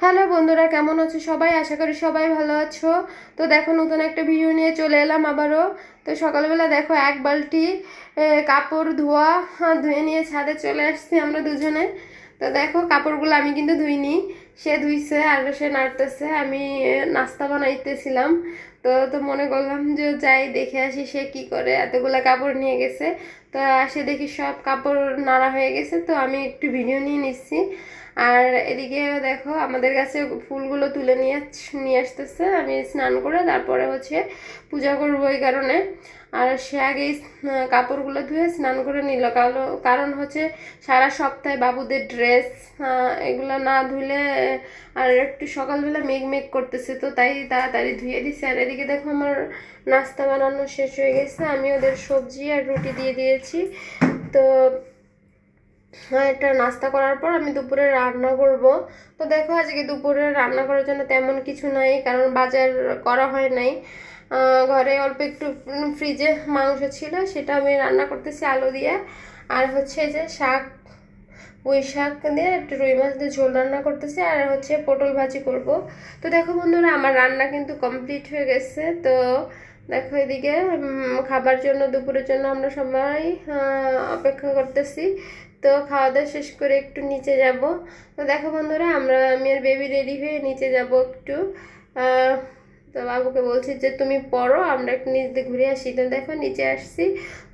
Hello বন্ধুরা, কেমন আছো সবাই? আশা করি সবাই ভালো আছো। তো দেখো, নতুন একটা ভিডিও নিয়ে চলে এলাম আবারও। তো সকালবেলা দেখো এক বালতি কাপড় ধুয়ে নিয়ে ছাদে চলে আসছি আমরা দুজনে। তো দেখো, কাপড়গুলো আমি কিন্তু ধুইনি, সে ধুইছে আর সে নাড়তেছে। আমি নাস্তা বানাইতেছিলাম। তো তো মনে করলাম যে যাই দেখে আসি সে কি করে, এতগুলা কাপড় নিয়ে গেছে। তো আসে দেখি সব কাপড় নাড়া হয়ে গেছে, তো আমি একটু ভিডিও নিয়ে নিচ্ছি। আর এদিকে দেখো, আমাদের কাছে ফুলগুলো তুলে নিয়ে নিয়ে আসতেছে। আমি স্নান করে তারপরে হচ্ছে পূজা করবো এই কারণে। আর সে আগেই কাপড়গুলো ধুয়ে স্নান করে নিল, কারণ হচ্ছে সারা সপ্তাহে বাবুদের ড্রেস এগুলো না ধুলে আর একটু সকালবেলা মেঘ মেঘ করতেছে, তো তাই তাড়াতাড়ি ধুয়ে দিছে। আর এদিকে দেখো, আমার নাস্তা বানানো শেষ হয়ে গেছে। আমি ওদের সবজি আর রুটি দিয়ে দিয়েছি। তো একটা নাস্তা করার পর আমি দুপুরে রান্না করব। তো দেখো, আজকে দুপুরে রান্না করার জন্য তেমন কিছু নাই, কারণ বাজার করা হয় নাই। ঘরে অল্প একটু ফ্রিজে মাংস ছিল, সেটা আমি রান্না করতেছি আলু দিয়ে। আর হচ্ছে যে শাক, পুঁই শাক দিয়ে একটু রুই মাছ দিয়ে ঝোল রান্না করতেছি, আর হচ্ছে পটল ভাজি করব। তো দেখো বন্ধুরা, আমার রান্না কিন্তু কমপ্লিট হয়ে গেছে। তো দেখো, এদিকে খাবার জন্য, দুপুরের জন্য আমরা সবাই অপেক্ষা করতেছি। তো খাওয়া দাওয়া শেষ করে একটু নিচে যাব। তো দেখো বন্ধুরা, আমি আর বেবি রেডি হয়ে নিচে যাব একটু। তো বাবুকে বলছি যে তুমি পড়ো, আমরা একটু নিচ দিয়ে ঘুরে আসি। তো দেখো, নিচে আসছি।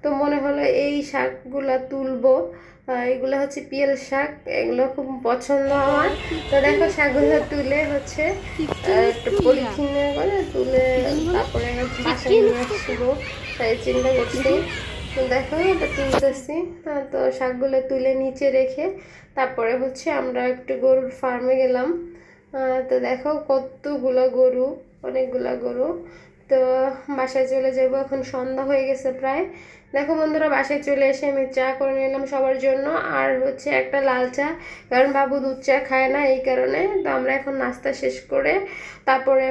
তো মনে হলো এই শাকগুলা তুলবো। এগুলো হচ্ছে পিয়েল শাক, এগুলো খুব পছন্দ আমার। তো দেখো, শাকগুলো তুলে হচ্ছে একটু পলিথিনে করে তুলে তারপরে বাসায় নিয়ে আসবো, তাই চিন্তা করছি। তো দেখো, এটা তুলতেছি। তো শাকগুলো তুলে নিচে রেখে তারপরে হচ্ছে আমরা একটু গরুর ফার্মে গেলাম। তো দেখো, কতগুলো গরু, অনেকগুলা গরু। তো বাসায় চলে যাবো, এখন সন্ধ্যা হয়ে গেছে প্রায়। দেখো বন্ধুরা, বাসায় চলে এসে আমি চা করে নিলাম সবার জন্য, আর হচ্ছে একটা লাল চা, কারণ বাবু দুধ চা খায় না এই কারণে। তো আমরা এখন নাস্তা শেষ করে তারপরে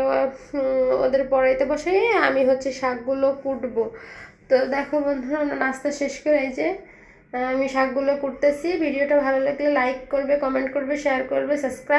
ওদের পড়াইতে বসে আমি হচ্ছে শাকগুলো কুটবো। তো দেখো বন্ধুরা, আমরা নাস্তা শেষ করে এই যে আমি শাকগুলো কুটতেছি। ভিডিওটা ভালো লাগলে লাইক করবে, কমেন্ট করবে, শেয়ার করবে, সাবস্ক্রাইব